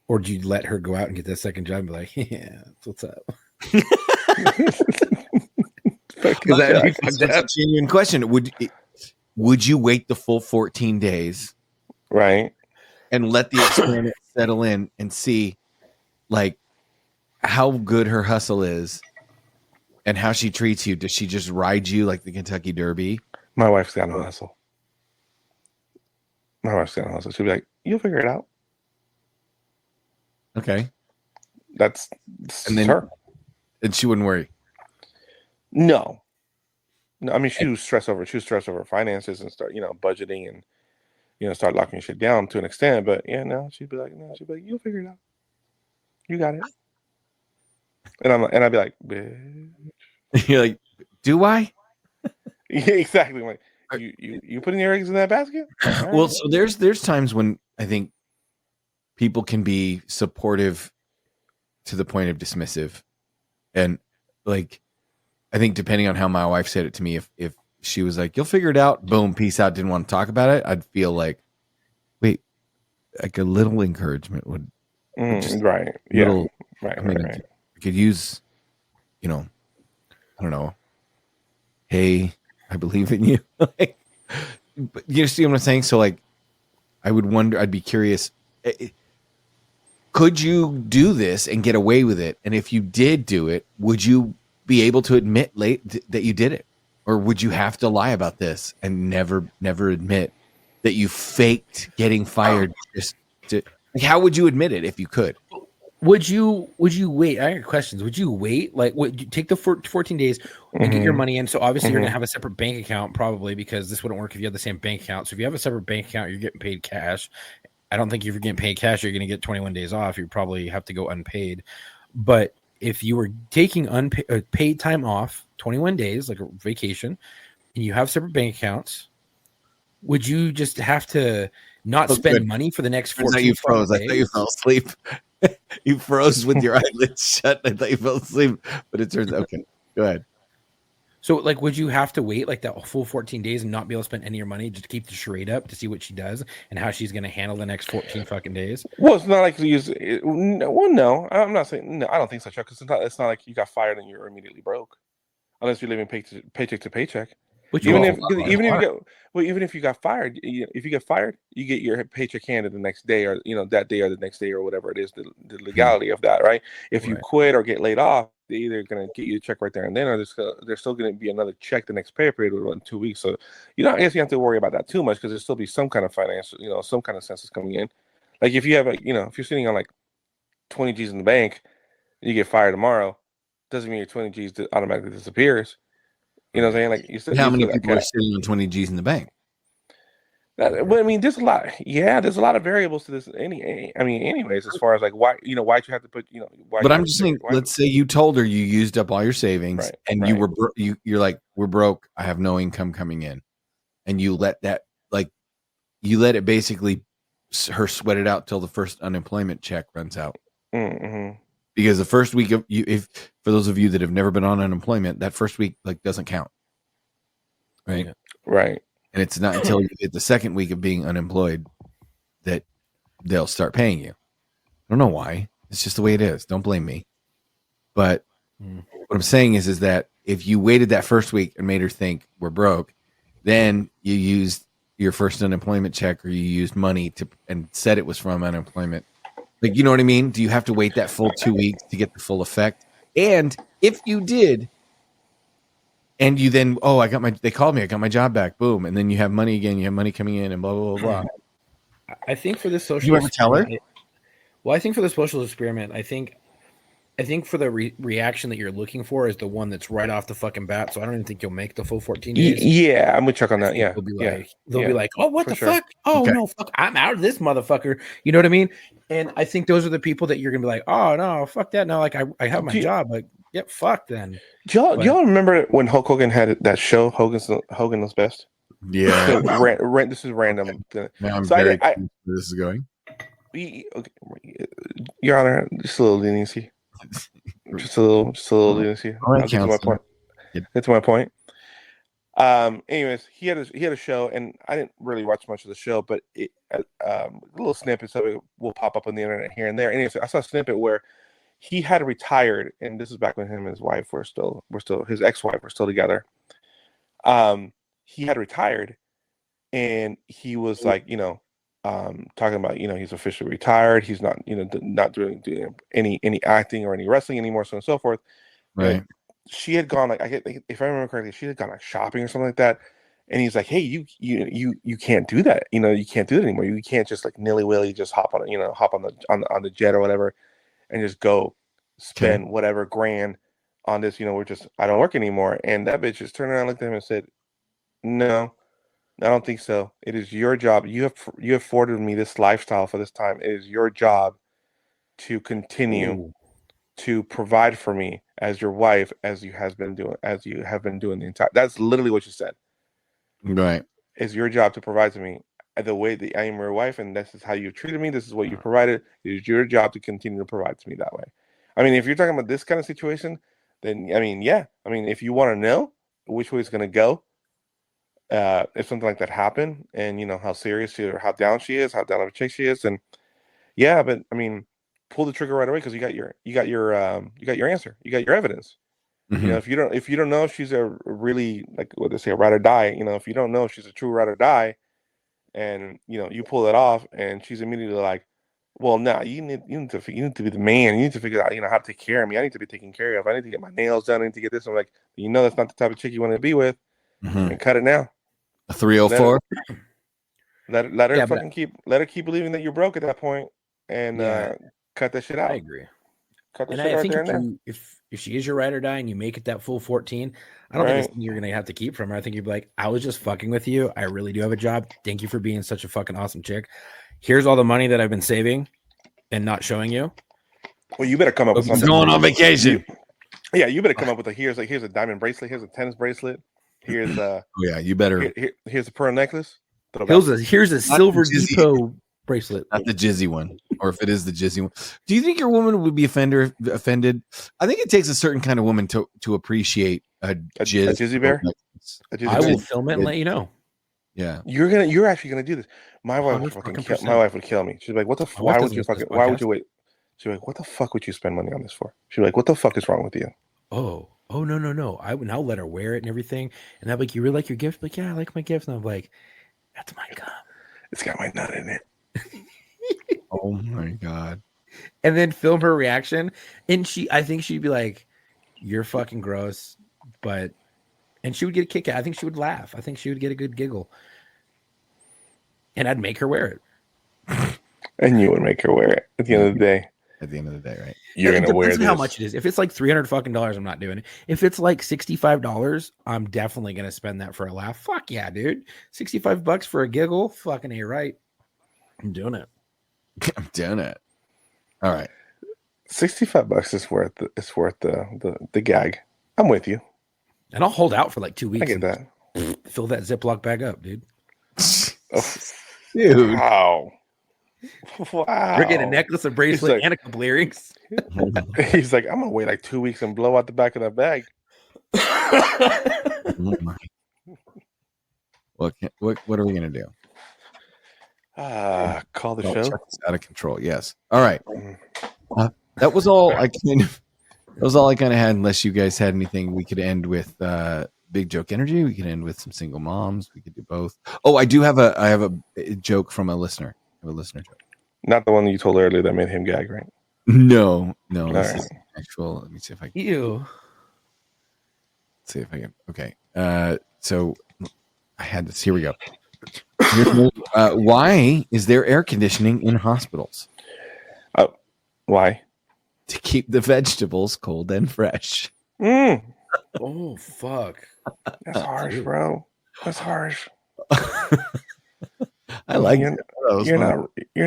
Or do you let her go out and get that second job and be like, yeah, that's what's up? That's a genuine question. Would you wait the full 14 days, right, and let the experiment settle in and see, like, how good her hustle is, and how she treats you? Does she just ride you like the Kentucky Derby? My wife's got no hustle. She'll be like, "You'll figure it out." Okay, that's and then her, and she wouldn't worry. No, I mean she was stressed over finances and start budgeting and start locking shit down to an extent. But yeah, no, she'd be like, "You'll figure it out. You got it." And I'd be like, "Bitch." You're like, do I? Yeah, exactly. Like you putting your eggs in that basket? Well, so there's times when I think people can be supportive to the point of dismissive, and like I think depending on how my wife said it to me, if she was like, "You'll figure it out," boom, peace out, didn't want to talk about it, I'd feel like, wait, like a little encouragement would just right, little, yeah, right. I mean, right. I could use, I don't know. Hey, I believe in you. But you see what I'm saying? So like, I would wonder, I'd be curious, could you do this and get away with it? And if you did do it, would you be able to admit that you did it? Or would you have to lie about this and never admit that you faked getting fired? Just to, like, how would you admit it if you could? Would you wait? I got questions. Would you wait? Like, would you take the 14 days and get your money in? So obviously you're gonna have a separate bank account probably, because this wouldn't work if you had the same bank account. So if you have a separate bank account, you're getting paid cash. I don't think if you're getting paid cash, you're gonna get 21 days off. You probably have to go unpaid. But if you were taking paid time off, 21 days, like a vacation, and you have separate bank accounts, would you just have to not spend money for the next 14 you froze. days? I thought you fell asleep. You froze with your eyelids shut. I thought you fell asleep, but it turns out, okay. Go ahead. So, like, would you have to wait like that full 14 days and not be able to spend any of your money just to keep the charade up to see what she does and how she's going to handle the next 14 fucking days? Well, it's not like you use it. Well, no, I'm not saying no. I don't think so, Chuck. Because it's not like you got fired and you're immediately broke, unless you're living paycheck to paycheck. Even if you got fired, if you get fired, you get your paycheck handed the next day, or that day or the next day or whatever it is, the legality of that, right? If you quit or get laid off, they're either going to get you a check right there and then, or there's still going to be another check the next pay period in 2 weeks. So I guess you have to worry about that too much, because there'll still be some kind of financial, some kind of census coming in. Like if you have if you're sitting on like 20 G's in the bank, and you get fired tomorrow, doesn't mean your 20 G's automatically disappears. You know what I'm saying? Like you still, how many people are sitting on 20 G's in the bank? But I mean, there's a lot. Yeah, there's a lot of variables to this. Anyways, as far as like why'd you have to put why? But I'm just saying, let's say you told her you used up all your savings, and you were you're like, we're broke. I have no income coming in, and you let that it basically her sweat it out till the first unemployment check runs out. Mm-hmm. Because the first week of for those of you that have never been on unemployment, that first week doesn't count, right? Yeah. Right. And it's not until you get the second week of being unemployed that they'll start paying you. I don't know why. It's just the way it is. Don't blame me. But what I'm saying is that if you waited that first week and made her think we're broke, then you used your first unemployment check, or you used money and said it was from unemployment. Like, you know what I mean? Do you have to wait that full 2 weeks to get the full effect? And if you did, and you then, they called me, I got my job back, boom. And then you have money again, you have money coming in and blah, blah, blah, blah. I think for this social you ever tell her? Well, I think for the social experiment, I think for the reaction that you're looking for is the one that's right off the fucking bat. So I don't even think you'll make the full 14 days. Yeah, I'm gonna check on that. Yeah, they'll be like, oh, what the fuck? Oh no, fuck, I'm out of this motherfucker. You know what I mean? And I think those are the people that you're gonna be like, oh no, fuck that. No, like I have my job. Like, get fucked then. Do y'all remember when Hulk Hogan had that show, Hogan Was Best? Yeah. This is random. Now I'm very curious where this is going. Your Honor, just a little leniency. Just a little leniency. All right, Get to my point. Anyways, he had a show, and I didn't really watch much of the show, but little snippets of it will pop up on the internet here and there. Anyways, I saw a snippet where he had retired, and this is back when him and his wife were still his ex-wife were still together. He had retired, and he was like, talking about, he's officially retired. He's not, not doing any acting or any wrestling anymore, so on and so forth. Right. She had gone if I remember correctly, she had gone like shopping or something like that. And he's like, hey, you can't do that. You can't do it anymore. You can't just like nilly-willy just hop on the jet or whatever and just go spend whatever grand on this. I don't work anymore. And that bitch just turned around, looked at him and said, no, I don't think so. It is your job. You have afforded me this lifestyle for this time. It is your job to continue to provide for me as your wife, as you have been doing the entire. That's literally what you said. Right. It's your job to provide to me the way that I am your wife, and this is how you treated me. This is what you provided. It is your job to continue to provide to me that way. I mean, if you're talking about this kind of situation, then yeah. I mean, if you want to know which way it's going to go, if something like that happened, and how serious she or how down she is, how down of a chick she is, and yeah, but I mean, pull the trigger right away because you got your answer, you got your evidence. Mm-hmm. If you don't know if she's a really, like what they say, a ride or die, if you don't know if she's a true ride or die, and you pull it off, and she's immediately like, well, no, you need to be the man. You need to figure out how to take care of me. I need to be taken care of. I need to get my nails done. I need to get this. I'm like, that's not the type of chick you want to be with. Mm-hmm. And cut it now. A 304. Let her keep believing that you're broke at that point, and cut that shit out. I agree. Cut the And shit I right think there if she is your ride or die and you make it that full 14, I don't think it's something you're going to have to keep from her. I think you'd be like, I was just fucking with you. I really do have a job. Thank you for being such a fucking awesome chick. Here's all the money that I've been saving and not showing you. Well, you better come up with something. Going on vacation. You better come up with here's a diamond bracelet. Here's a tennis bracelet. Here's you better. Here's a pearl necklace. Here's a Silver Depot bracelet. Not the jizzy one, or if it is the jizzy one. Do you think your woman would be offended? I think it takes a certain kind of woman to appreciate a jizzy bear. I will film it and let you know. Yeah, you're actually gonna do this. My wife would kill me. She's like, "What the? Why would you wait?" She's like, "What the fuck would you spend money on this for?" She's like, "What the fuck is wrong with you?" Oh no! I would now let her wear it and everything, and I'm like, "You really like your gift?" Like, yeah, I like my gift. And I'm like, "That's my cum. It's got my nut in it." Oh my god! And then film her reaction, and I think she'd be like, "You're fucking gross," and she would get a kick out. I think she would laugh. I think she would get a good giggle, and I'd make her wear it. And you would make her wear it at the end of the day. At the end of the day, right? You're gonna wear this. How much it is? If it's like $300 fucking dollars, I'm not doing it. If it's like $65, I'm definitely gonna spend that for a laugh. Fuck yeah, dude! $65 for a giggle, fucking A right. I'm doing it. I'm doing it. All right. $65 is worth the gag. I'm with you. And I'll hold out for like 2 weeks. I get that. Fill that Ziploc bag up, dude. Dude. Wow. We're getting a necklace, a bracelet, and a couple earrings. He's like, I'm gonna wait like 2 weeks and blow out the back of that bag. What are we gonna do? Call the show. It's out of control. Yes. All right. That was all I kind of had. Unless you guys had anything, we could end with Big Joke Energy. We could end with some single moms. We could do both. Oh, I have a joke from a listener. I have a listener joke. Not the one you told earlier that made him gag, right? No. All this right. is actual. Let me see if I can. Ew. See if I can. Okay. So I had this. Here we go. Why is there air conditioning in hospitals? Why? To keep the vegetables cold and fresh. Oh fuck! That's harsh, bro. That's harsh. I like it. You're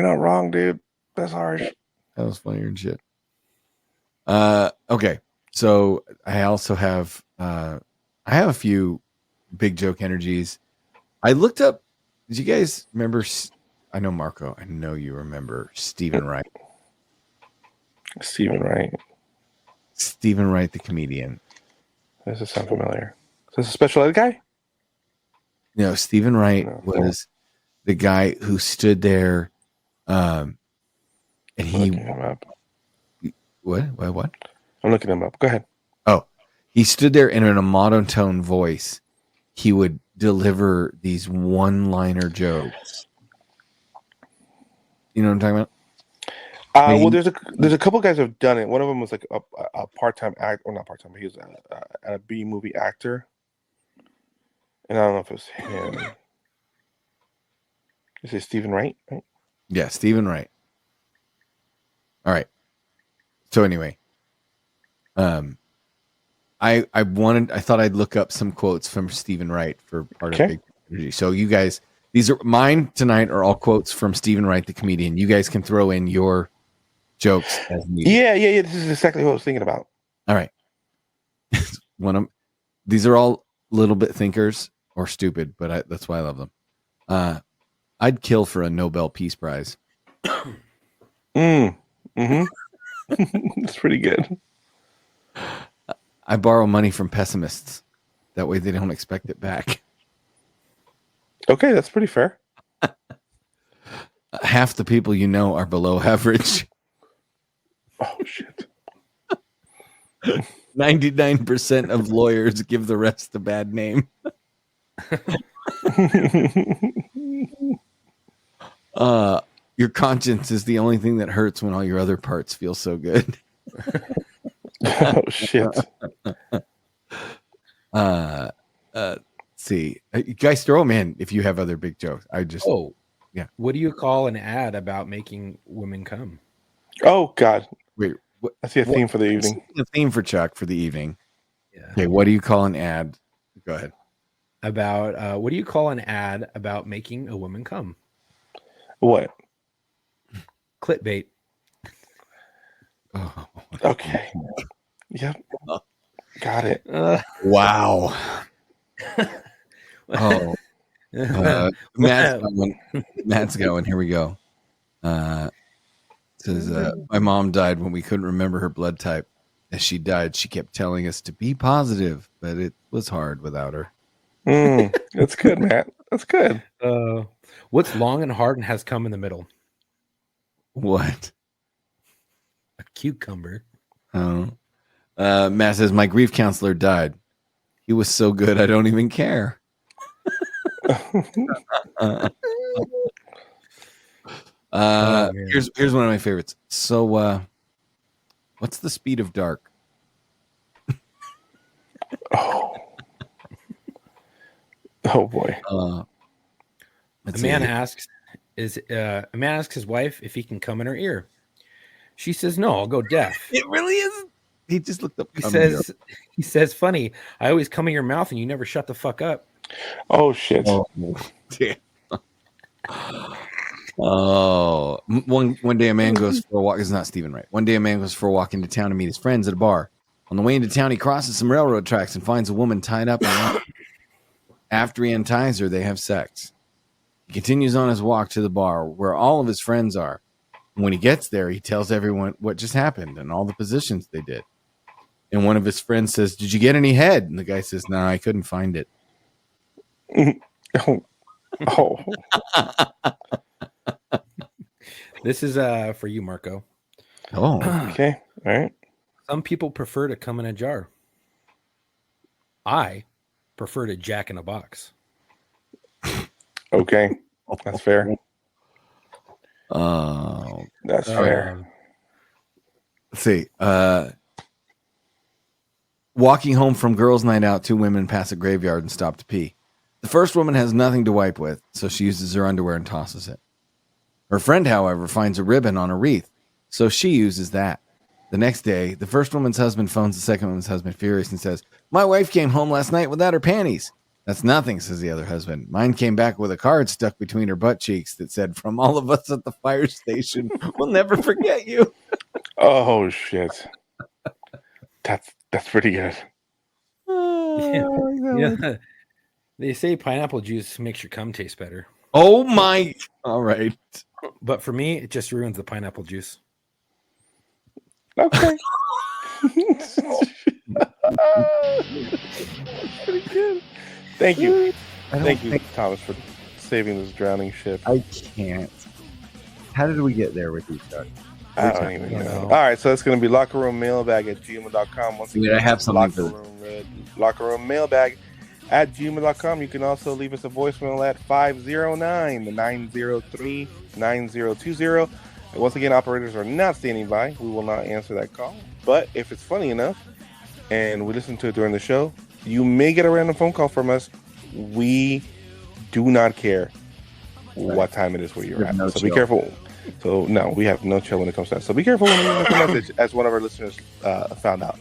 not wrong, dude. That's harsh. That was funnier than shit. Okay, so I also have a few Big Joke Energies. I looked up. Did you guys remember? I know Marco. I know you remember Stephen Wright. Stephen Wright, the comedian. Does this sound familiar? Is this a special ed guy? Stephen Wright No. was the guy who stood there, and he Looking him up. what? I'm looking him up. Go ahead. Oh, he stood there and in a monotone voice, he would deliver these one-liner jokes. You know what I'm talking about? Well, there's a couple guys who have done it. One of them was like a part-time act, or not part-time, but he was a B movie actor, and I don't know if it was him. Is it Stephen Wright? Right? Yeah, Stephen Wright. All right. So anyway, I thought I'd look up some quotes from Stephen Wright for part of Big Energy. So you guys, these are mine tonight are all quotes from Stephen Wright, the comedian. You guys can throw in your jokes as needed. Yeah. This is exactly what I was thinking about. All right. These are all little bit thinkers or stupid, but that's why I love them. I'd kill for a Nobel Peace Prize. Mm-hmm. That's pretty good. I borrow money from pessimists. That way they don't expect it back. Okay, that's pretty fair. Half the people you know are below average. Oh, shit. 99% of lawyers give the rest a bad name. Your conscience is the only thing that hurts when all your other parts feel so good. Oh, shit. See, you guys throw them in if you have other big jokes. Yeah. What do you call an ad about making women come? Oh, God. Wait, what? I see a theme for the evening. A theme for Chuck for the evening. Yeah. Okay, what do you call an ad? Go ahead. About what do you call an ad about making a woman come? What? Clickbait. Oh. Okay. Yep. Got it. Wow. Oh. Matt's going. Here we go. Says my mom died when we couldn't remember her blood type. As she died, she kept telling us to be positive, but it was hard without her. That's good, Matt. That's good. What's long and hard and has come in the middle? What? A cucumber. Oh. Matt says my grief counselor died. He was so good, I don't even care. Here's one of my favorites. So, what's the speed of dark? Oh boy. A man asks his wife if he can come in her ear. She says, "No, I'll go deaf." It really is. He just looked up. He says, "Funny, I always come in your mouth and you never shut the fuck up." Oh shit. Oh, one day a man goes for a walk. It's not Stephen Wright. One day a man goes for a walk into town to meet his friends at a bar. On the way into town, he crosses some railroad tracks and finds a woman tied up. After he unties her, they have sex. He continues on his walk to the bar where all of his friends are. And when he gets there, he tells everyone what just happened and all the positions they did. And one of his friends says, "Did you get any head?" And the guy says, "No, I couldn't find it." Oh. This is for you, Marco. Oh, Okay. All right. Some people prefer to come in a jar. I prefer to jack in a box. Okay. That's fair. oh. That's fair. Let's see. Walking home from girls' night out, two women pass a graveyard and stop to pee. The first woman has nothing to wipe with, so she uses her underwear and tosses it. Her friend, however, finds a ribbon on a wreath, so she uses that. The next day, the first woman's husband phones the second woman's husband furious and says, "My wife came home last night without her panties." "That's nothing," says the other husband. "Mine came back with a card stuck between her butt cheeks that said, 'From all of us at the fire station, we'll never forget you.'" Oh shit. That's pretty good. Yeah. They say pineapple juice makes your cum taste better. Oh my. All right. But for me, it just ruins the pineapple juice. Okay. Pretty good. Thank you. Thank you, Thomas, for saving this drowning ship. I can't. How did we get there with these guys? I don't even know. All right, so it's going to be lockerroommailbag@gmail.com. Once again, I have something locker room mailbag at gmail.com. You can also leave us a voicemail at 509-903-9020. And once again, operators are not standing by. We will not answer that call. But if it's funny enough and we listen to it during the show, you may get a random phone call from us. We do not care what time it is where you're at. So be careful. So no, we have no chill when it comes to that. So be careful when you leave a message, as one of our listeners found out.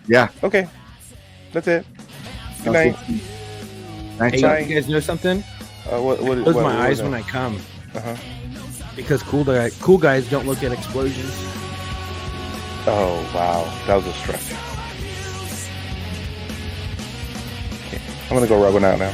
Yeah. Okay. That's it. Good night. Hey, you guys know something? Close my eyes when I come. Because cool guys don't look at explosions. Oh wow, that was a stretch. Okay. I'm gonna go rub one out now.